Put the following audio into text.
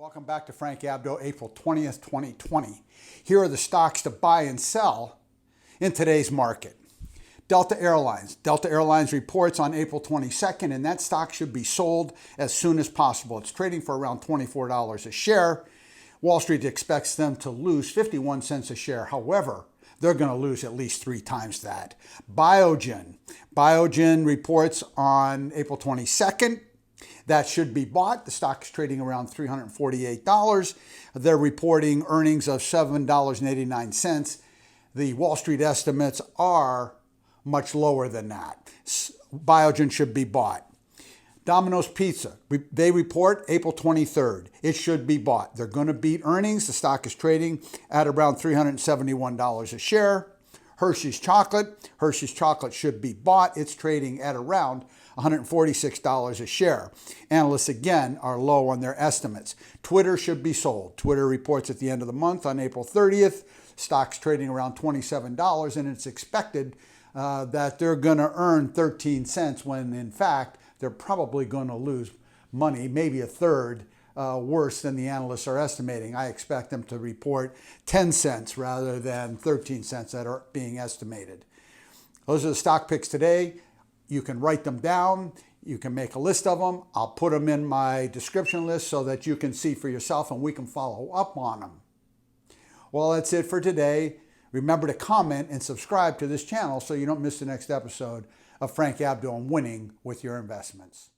Welcome back to Frank Abdo, April 20th, 2020. Here are the stocks to buy and sell in today's market. Delta Airlines. Delta Airlines reports on April 22nd, and that stock should be sold as soon as possible. It's trading for around $24 a share. Wall Street expects them to lose 51 cents a share. However, they're going to lose at least 3 times that. Biogen. Biogen reports on April 22nd. That should be bought. The stock is trading around $348. They're reporting earnings of $7.89. The Wall Street estimates are much lower than that. Biogen should be bought. Domino's Pizza, they report April 23rd. It should be bought. They're going to beat earnings. The stock is trading at around $371 a share. Hershey's Chocolate should be bought. It's trading at around $146 a share. Analysts, again, are low on their estimates. Twitter should be sold. Twitter reports at the end of the month on April 30th. Stock's trading around $27, and it's expected that they're going to earn 13 cents when, in fact, they're probably going to lose money, maybe a third, worse than the analysts are estimating. I expect them to report 10 cents rather than 13 cents that are being estimated. Those are the stock picks today. You can write them down. You can make a list of them. I'll put them in my description list so that you can see for yourself and we can follow up on them. Well, that's it for today. Remember to comment and subscribe to this channel so you don't miss the next episode of Frank Abdo on Winning with Your Investments.